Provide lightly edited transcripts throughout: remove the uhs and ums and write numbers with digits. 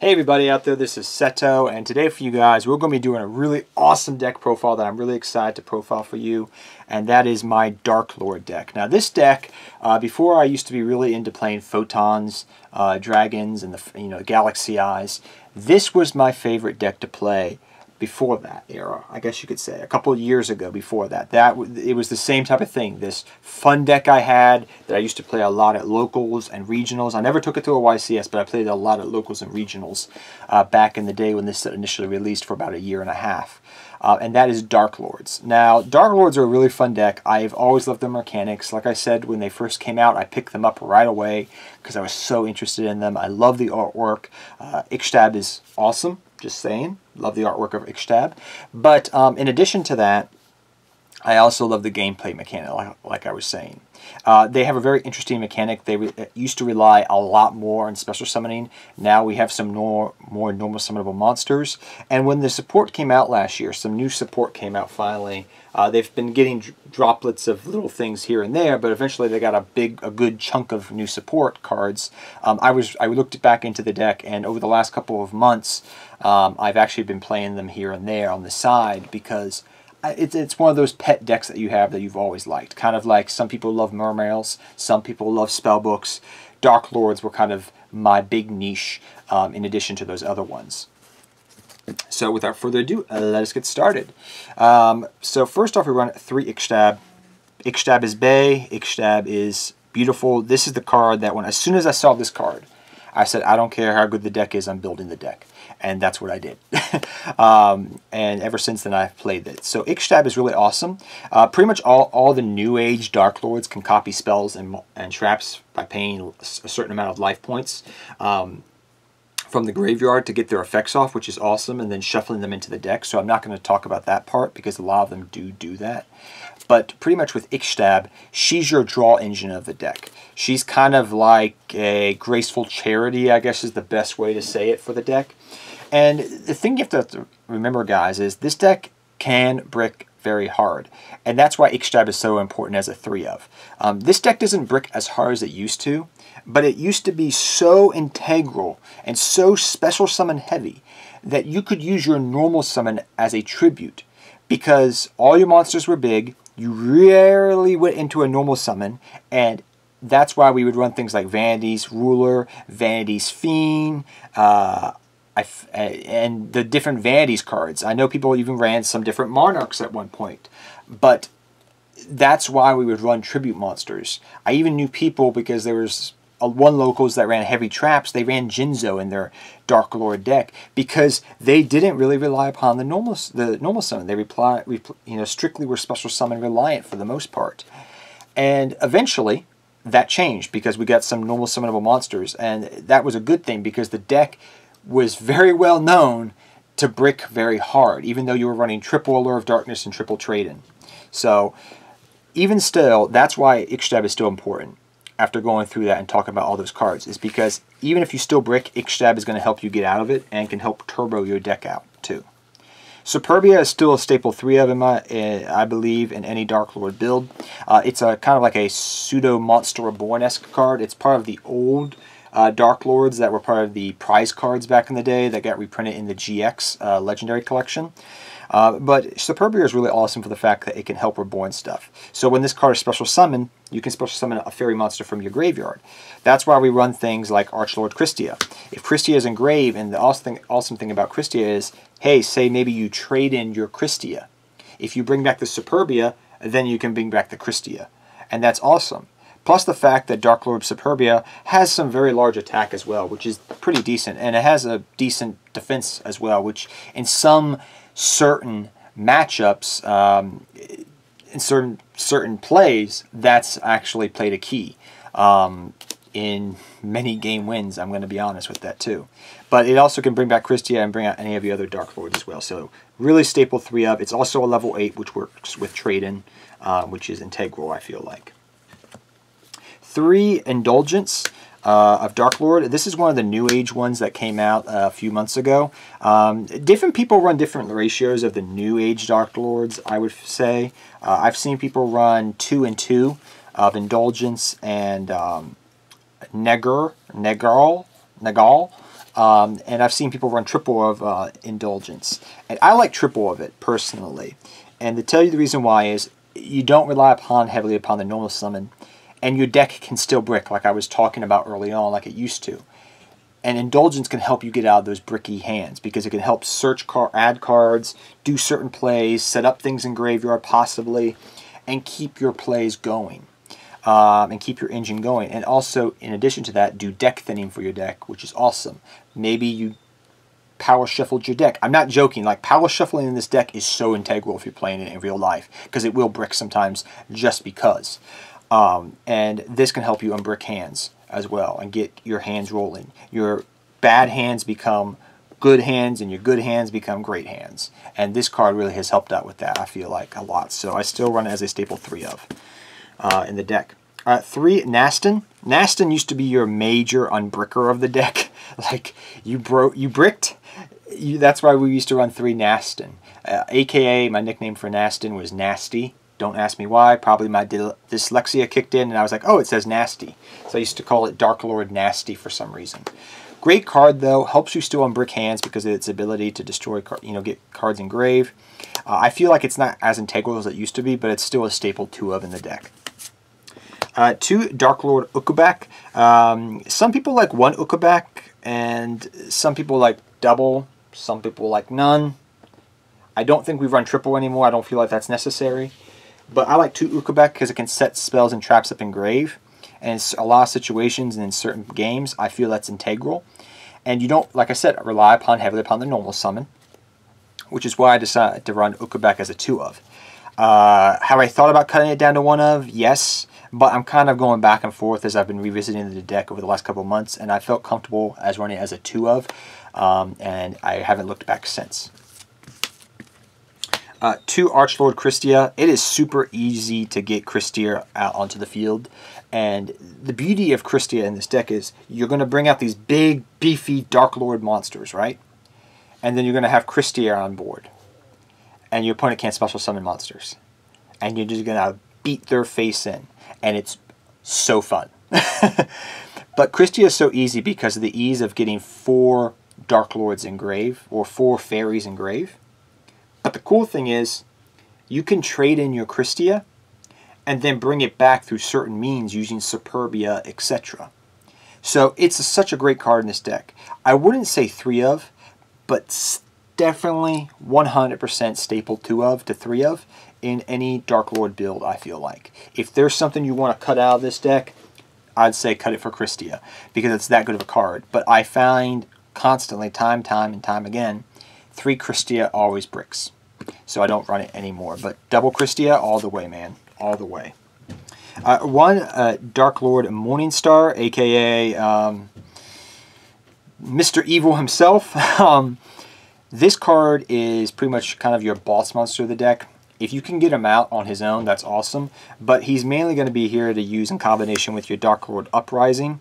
Hey everybody out there, this is Seto, and today for you guys we're going to be doing a really awesome deck profile that I'm really excited to profile for you, and that is my Dark Lord deck. Now this deck, before I used to be really into playing Photons, Dragons, and the Galaxy Eyes, this was my favorite deck to play before that era, I guess you could say, a couple of years ago before that. It was the same type of thing, this fun deck I had that I used to play a lot at locals and regionals. I never took it to a YCS, but I played a lot at locals and regionals back in the day when this set initially released for about a year and a half. And that is Dark Lords. Now, Dark Lords are a really fun deck. I've always loved their mechanics. Like I said, when they first came out, I picked them up right away because I was so interested in them. I love the artwork. Ixtab is awesome. Just saying. Love the artwork of Ixtab. But in addition to that, I also love the gameplay mechanic, like I was saying. They have a very interesting mechanic. They used to rely a lot more on special summoning. Now we have some more normal summonable monsters. And when the support came out last year, some new support came out finally. They've been getting droplets of little things here and there, but eventually they got a good chunk of new support cards. I looked back into the deck, and over the last couple of months, I've actually been playing them here and there on the side because it's one of those pet decks that you have that you've always liked. Kind of like some people love Mermails, some people love Spellbooks. Dark Lords were kind of my big niche in addition to those other ones. So without further ado, let us get started. So first off, we run 3 Ixtab. Ixtab is Bay. Ixtab is beautiful. This is the card that as soon as I saw this card, I said, I don't care how good the deck is, I'm building the deck. And that's what I did. And ever since then, I've played it. So Ixtab is really awesome. Pretty much all the New Age Dark Lords can copy spells and traps by paying a certain amount of life points from the graveyard to get their effects off, which is awesome, and then shuffling them into the deck. So I'm not going to talk about that part because a lot of them do that. But pretty much with Ixtab, she's your draw engine of the deck. She's kind of like a graceful charity, I guess is the best way to say it for the deck. And the thing you have to remember, guys, is this deck can brick very hard. And that's why Ixtab is so important as a 3-of. This deck doesn't brick as hard as it used to, but it used to be so integral and so special summon heavy that you could use your normal summon as a tribute because all your monsters were big. You rarely went into a normal summon, and that's why we would run things like Vanity's Ruler, Vanity's Fiend, and the different Vanity's cards. I know people even ran some different Monarchs at one point, but that's why we would run tribute monsters. I even knew people, because there was one locals that ran heavy traps, they ran Jinzo in their Dark Lord deck because they didn't really rely upon the normal summon. They strictly were special summon reliant for the most part. And eventually that changed because we got some normal summonable monsters, and that was a good thing because the deck was very well known to brick very hard, even though you were running triple Allure of Darkness and triple Trade-in. So even still, that's why Ixtab is still important. After going through that and talking about all those cards, is because even if you still brick, Ixtab is going to help you get out of it and can help turbo your deck out too. Superbia is still a staple 3-of I believe in any Dark Lord build. It's a kind of like a pseudo Monster Reborn-esque card. It's part of the old Dark Lords that were part of the prize cards back in the day that got reprinted in the GX Legendary Collection. But Superbia is really awesome for the fact that it can help reborn stuff. So when this card is special summon, you can special summon a fairy monster from your graveyard. That's why we run things like Archlord Christia. If Christia is engraved, and the awesome thing about Christia is, hey, say maybe you trade in your Christia. If you bring back the Superbia, then you can bring back the Christia. And that's awesome. Plus the fact that Dark Lord Superbia has some very large attack as well, which is pretty decent. And it has a decent defense as well, which in some certain matchups, in certain plays, that's actually played a key in many game wins. I'm going to be honest with that too. But it also can bring back Christia and bring out any of the other Dark Lords as well. So really staple 3-of. It's also a level 8, which works with Trade-in, which is integral, I feel like. 3 Indulgence of Dark Lord. This is one of the New Age ones that came out a few months ago. Different people run different ratios of the New Age Dark Lords, I would say. I've seen people run 2 and 2 of Indulgence and Nagal. And I've seen people run triple of Indulgence. And I like triple of it, personally. And to tell you the reason why is you don't rely heavily upon the normal summon. And your deck can still brick, like I was talking about early on, like it used to. And Indulgence can help you get out of those bricky hands because it can help add cards, do certain plays, set up things in graveyard possibly, and keep your plays going. And keep your engine going. And also, in addition to that, do deck thinning for your deck, which is awesome. Maybe you power shuffled your deck. I'm not joking. Like, power shuffling in this deck is so integral if you're playing it in real life, because it will brick sometimes just because. And this can help you unbrick hands as well and get your hands rolling. Your bad hands become good hands, and your good hands become great hands. And this card really has helped out with that, I feel like, a lot. So I still run it as a staple 3 of. In the deck. 3, Nastin. Nastin used to be your major unbricker of the deck. Like, you bricked. That's why we used to run 3 Nastin. AKA, my nickname for Nastin was Nasty. Don't ask me why. Probably my dyslexia kicked in, and I was like, oh, it says Nasty. So I used to call it Dark Lord Nasty for some reason. Great card, though. Helps you still unbrick hands because of its ability to destroy, get cards engraved. I feel like it's not as integral as it used to be, but it's still a staple 2 of in the deck. 2, Dark Lord Ukobak. Some people like 1 Ukobak, and some people like double. Some people like none. I don't think we run triple anymore. I don't feel like that's necessary. But I like 2 Ukobak because it can set spells and traps up in grave. And in a lot of situations and in certain games, I feel that's integral. And you don't, like I said, rely heavily upon the normal summon, which is why I decided to run Ukobak as a 2 of. Have I thought about cutting it down to 1 of? Yes. But I'm kind of going back and forth as I've been revisiting the deck over the last couple of months, and I felt comfortable as running it as a 2 of, and I haven't looked back since. 2, Archlord Christia. It is super easy to get Christia out onto the field, and the beauty of Christia in this deck is you're going to bring out these big, beefy Dark Lord monsters, right? And then you're going to have Christia on board, and your opponent can't special summon monsters, and you're just going to beat their face in. And it's so fun. But Christia is so easy because of the ease of getting 4 Dark Lords in grave, or 4 fairies in grave. But the cool thing is, you can trade in your Christia, and then bring it back through certain means using Superbia, etc. So it's such a great card in this deck. I wouldn't say 3 of, but definitely 100% staple 2 of to 3 of. In any Dark Lord build, I feel like. If there's something you want to cut out of this deck, I'd say cut it for Christia, because it's that good of a card. But I find constantly, time and time again, 3 Christia always bricks. So I don't run it anymore. But double Christia, all the way, man. All the way. 1, Dark Lord Morningstar, a.k.a. Mr. Evil himself. This card is pretty much kind of your boss monster of the deck. If you can get him out on his own, that's awesome. But he's mainly going to be here to use in combination with your Dark Lord Uprising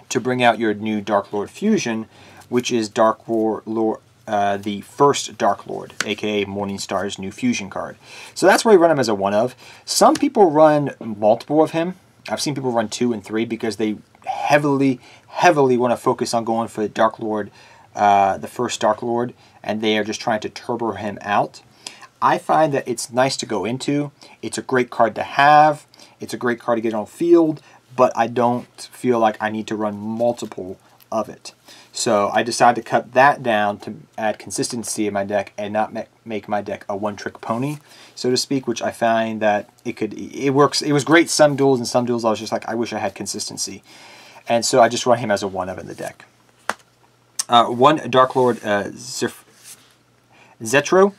to bring out your new Dark Lord Fusion, which is the first Dark Lord, aka Morningstar's new fusion card. So that's why we run him as a 1 of. Some people run multiple of him. I've seen people run 2 and 3 because they heavily want to focus on going for the Dark Lord, the first Dark Lord, and they are just trying to turbo him out. I find that it's nice to go into. It's a great card to have. It's a great card to get on field, but I don't feel like I need to run multiple of it. So I decided to cut that down to add consistency in my deck and not make my deck a one-trick pony, so to speak, which I find that it works. It was great some duels, and some duels I was just like, I wish I had consistency. And so I just run him as a 1 of in the deck. 1, Dark Lord Zetro.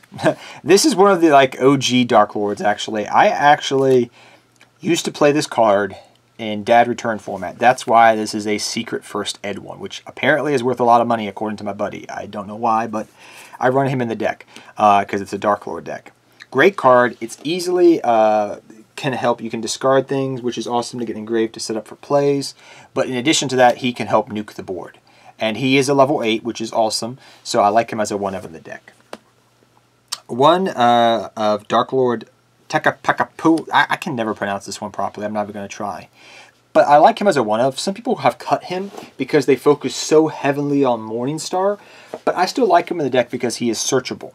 This is one of the OG Dark Lords, actually. I actually used to play this card in Dad Return format. That's why this is a secret first ed one, which apparently is worth a lot of money according to my buddy. I don't know why, but I run him in the deck because it's a Dark Lord deck. Great card. It's easily can help. You can discard things, which is awesome to get engraved to set up for plays. But in addition to that, he can help nuke the board. And he is a level 8, which is awesome. So I like him as a 1 of in the deck. 1 of Dark Lord Tekapekapu. I can never pronounce this one properly. I'm not even going to try. but I like him as a one of. Some people have cut him because they focus so heavily on Morningstar, but I still like him in the deck because he is searchable.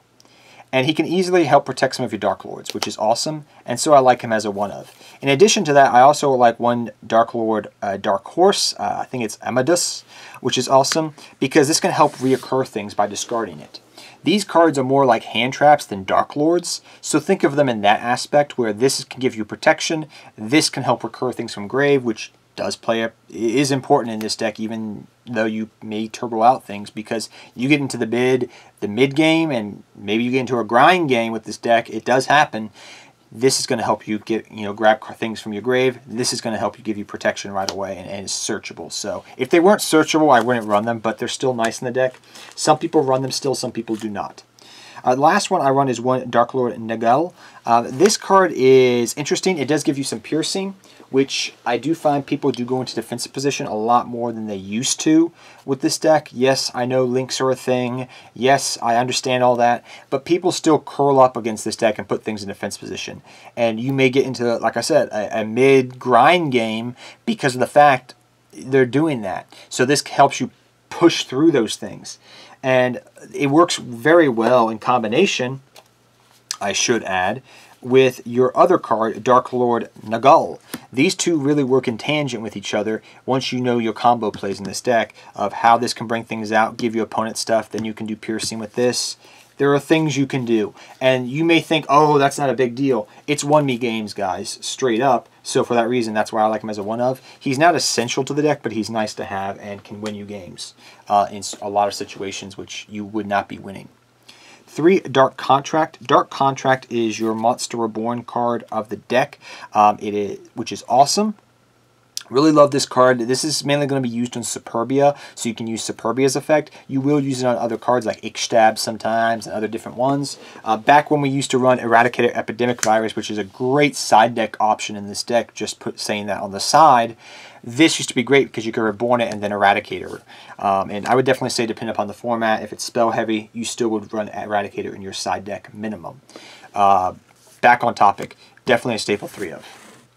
And he can easily help protect some of your Dark Lords, which is awesome, and so I like him as a one of. In addition to that, I also like one Dark Lord Dark Horse, I think it's Amadeus, which is awesome, because this can help reoccur things by discarding it. These cards are more like hand traps than Dark Lords, so think of them in that aspect, where this can give you protection, this can help recur things from grave, which is important in this deck, even though you may turbo out things, because you get into the mid game, and maybe you get into a grind game with this deck. It does happen. This is going to help you get, grab things from your grave. This is going to help you give you protection right away, and it's searchable. So if they weren't searchable, I wouldn't run them, but they're still nice in the deck. Some people run them still, some people do not. The last one I run is one Dark Lord Nagel. This card is interesting. It does give you some piercing, which I do find people do go into defensive position a lot more than they used to with this deck. Yes, I know links are a thing. Yes, I understand all that. But people still curl up against this deck and put things in defense position. And you may get into, like I said, a mid-grind game because of the fact they're doing that. So this helps you push through those things. And it works very well in combination, I should add, with your other card, Dark Lord Nagel. These two really work in tangent with each other once you know your combo plays in this deck of how this can bring things out, give your opponent stuff, then you can do piercing with this. There are things you can do. And you may think, oh, that's not a big deal. It's won me games, guys, straight up. So for that reason, that's why I like him as a one of. He's not essential to the deck, but he's nice to have and can win you games in a lot of situations which you would not be winning. 3, Dark Contract. Dark Contract is your Monster Reborn card of the deck, which is awesome. Really love this card. This is mainly going to be used on Superbia, so you can use Superbia's effect. You will use it on other cards like Ixtab sometimes and other different ones. Back when we used to run Eradicator Epidemic Virus, which is a great side deck option in this deck, just saying that on the side, this used to be great because you could Reborn it and then Eradicator. And I would definitely say, depending upon the format, if it's spell heavy, you still would run Eradicator in your side deck minimum. Back on topic, definitely a staple 3 of.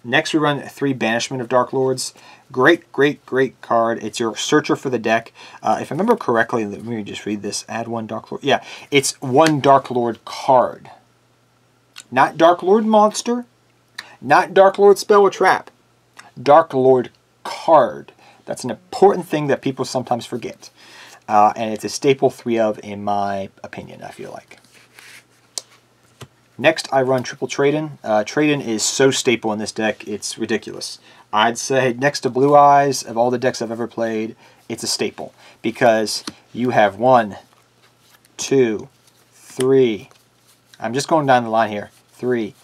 Next, we run 3 Banishment of Dark Lords. Great, great, great card. It's your searcher for the deck. If I remember correctly, let me just read this. Add 1 Dark Lord. Yeah, it's 1 Dark Lord card. Not Dark Lord monster. Not Dark Lord spell or trap. Dark Lord card. That's an important thing that people sometimes forget. And it's a staple 3 of, in my opinion, I feel like. Next, I run Triple Trade-In. Trade-In is so staple in this deck, it's ridiculous. I'd say next to Blue Eyes, of all the decks I've ever played, it's a staple. Because you have 1, 2, 3, I'm just going down the line here, 3,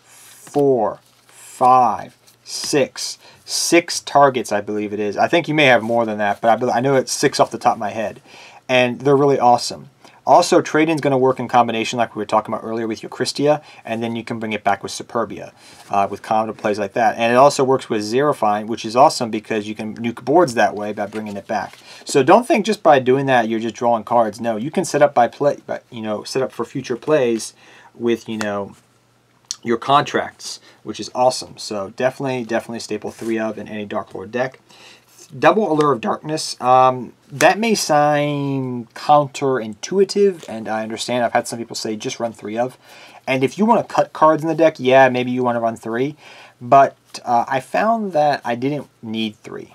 4, 5, 6. 6 targets, I believe it is. I think you may have more than that, but I know it's 6 off the top of my head. And they're really awesome. Also, Trade-In's going to work in combination like we were talking about earlier with your Christia, and then you can bring it back with Superbia, with combo plays like that. And it also works with Xerophine, which is awesome because you can nuke boards that way by bringing it back. So don't think just by doing that you're just drawing cards. No, you can set up set up for future plays with, your contracts, which is awesome. So definitely staple 3 of in any Dark Lord deck. Double Allure of Darkness. That may sound counterintuitive, and I understand. I've had some people say just run 3 of. And if you want to cut cards in the deck, yeah, maybe you want to run 3. But I found that I didn't need 3.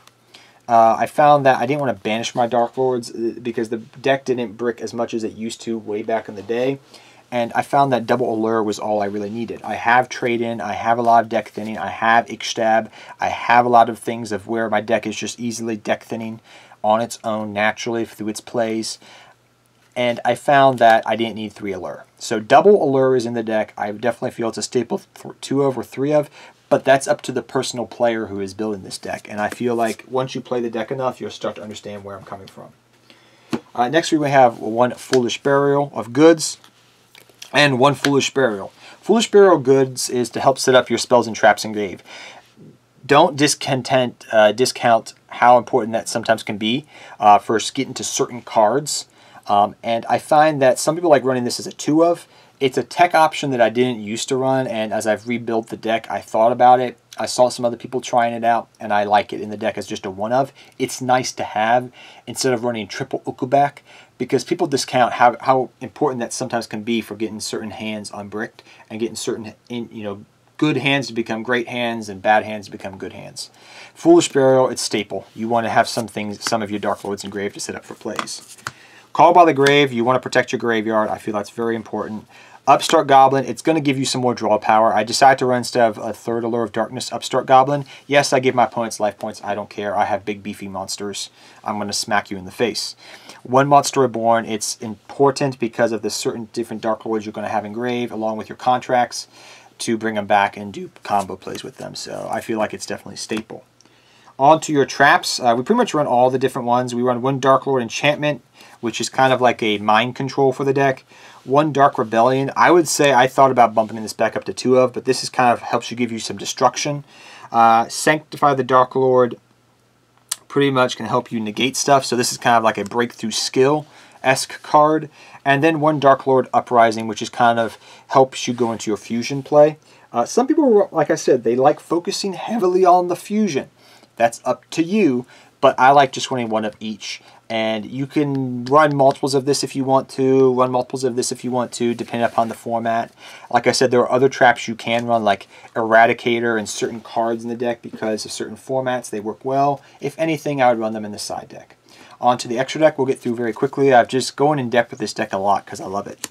I found that I didn't want to banish my Dark Lords because the deck didn't brick as much as it used to way back in the day. And I found that Double Allure was all I really needed. I have Trade-In, I have a lot of deck thinning, I have Ixtab, I have a lot of things of where my deck is just easily deck thinning on its own naturally through its plays. And I found that I didn't need 3 Allure. So Double Allure is in the deck. I definitely feel it's a staple 2 of or 3 of, but that's up to the personal player who is building this deck. And I feel like once you play the deck enough, you'll start to understand where I'm coming from. Next we have 1 Foolish Burial of Goods. And 1 Foolish Burial. Foolish Burial Goods is to help set up your spells and traps in grave. Don't discount how important that sometimes can be for getting to certain cards. And I find that some people like running this as a 2 of. It's a tech option that I didn't used to run, and as I've rebuilt the deck, I thought about it. I saw some other people trying it out, and I like it in the deck as just a one-of. It's nice to have instead of running triple Ukobak, because people discount how important that sometimes can be for getting certain hands unbricked and getting certain, good hands to become great hands and bad hands to become good hands. Foolish Burial, it's staple. You want to have some of your Dark Lords engraved to set up for plays. Call by the Grave, you want to protect your graveyard. I feel that's very important. Upstart Goblin, it's going to give you some more draw power. I decided to run, instead of a third Allure of Darkness, Upstart Goblin. Yes, I give my opponents life points. I don't care. I have big beefy monsters. I'm going to smack you in the face. One Monster Reborn, it's important because of the certain different Dark Lords you're going to have engraved, along with your contracts, to bring them back and do combo plays with them. So I feel like it's definitely a staple. On to your traps. We pretty much run all the different ones. We run one Dark Lord Enchantment, which is kind of like a mind control for the deck. One Dark Rebellion. I would say I thought about bumping this back up to 2 of, but this is kind of helps you give you some destruction. Sanctify the Dark Lord pretty much can help you negate stuff. So this is kind of like a breakthrough skill-esque card. And then one Dark Lord Uprising, which is kind of helps you go into your fusion play. Some people, like I said, they like focusing heavily on the fusion. That's up to you, but I like just running one of each. And you can run multiples of this if you want to, run multiples of this if you want to, depending upon the format. Like I said, there are other traps you can run, like Eradicator and certain cards in the deck, because of certain formats, they work well. If anything, I would run them in the side deck. On to the extra deck, we'll get through very quickly. I've just going in depth with this deck a lot because I love it.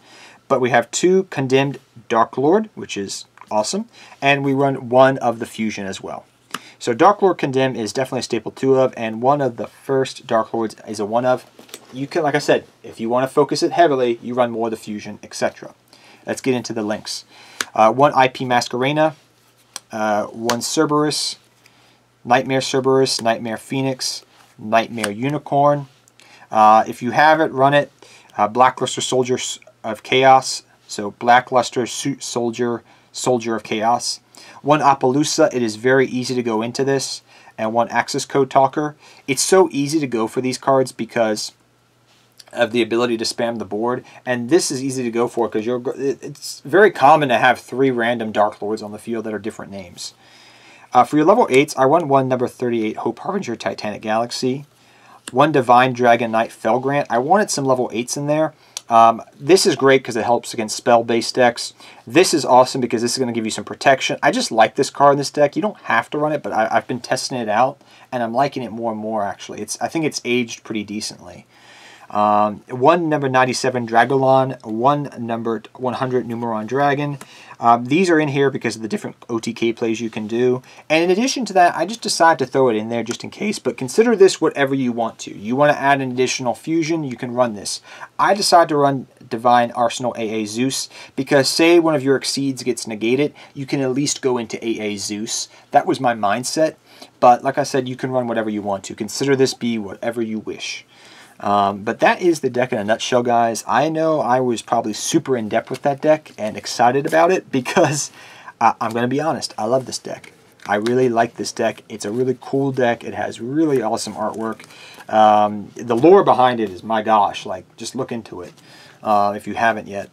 But we have 2 Condemned Dark Lord, which is awesome, and we run one of the fusion as well. So Dark Lord Condemn is definitely a staple 2 of, and one of the first Dark Lords is a 1 of. You can, like I said, if you want to focus it heavily, you run more of the fusion, etc. Let's get into the links. 1 IP Masquerena, 1 Cerberus, Nightmare Cerberus, Nightmare Phoenix, Nightmare Unicorn. If you have it, run it. Blackluster Soldier of Chaos, so Blackluster Suit Soldier, Soldier of Chaos. 1 Appaloosa, it is very easy to go into this, and 1 Access Code Talker. It's so easy to go for these cards because of the ability to spam the board, and this is easy to go for because it's very common to have 3 random Dark Lords on the field that are different names. For your level 8s, I run 1 number 38 Hope Harbinger Titanic Galaxy, 1 Divine Dragon Knight Felgrant. I wanted some level 8s in there. This is great because it helps against spell-based decks. This is awesome because this is going to give you some protection. I just like this card in this deck. You don't have to run it, but I've been testing it out, and I'm liking it more and more, actually. I think it's aged pretty decently. 1 number 97 Dragolon, 1 number 100 Numeron Dragon. These are in here because of the different OTK plays you can do. And in addition to that, I just decided to throw it in there just in case, but consider this whatever you want to. You want to add an additional fusion, you can run this. I decided to run Divine Arsenal AA Zeus because say one of your Exceeds gets negated, you can at least go into AA Zeus. That was my mindset, but like I said, you can run whatever you want to. Consider this be whatever you wish. But that is the deck in a nutshell, guys. I know I was probably super in-depth with that deck and excited about it because I'm going to be honest, I love this deck. I really like this deck. It's a really cool deck. It has really awesome artwork. The lore behind it is, my gosh, like, just look into it if you haven't yet.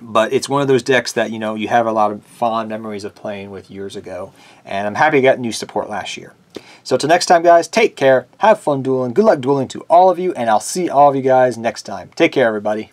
But it's one of those decks that, you have a lot of fond memories of playing with years ago. And I'm happy I got new support last year. So till next time, guys, take care, have fun dueling, good luck dueling to all of you, and I'll see all of you guys next time. Take care, everybody.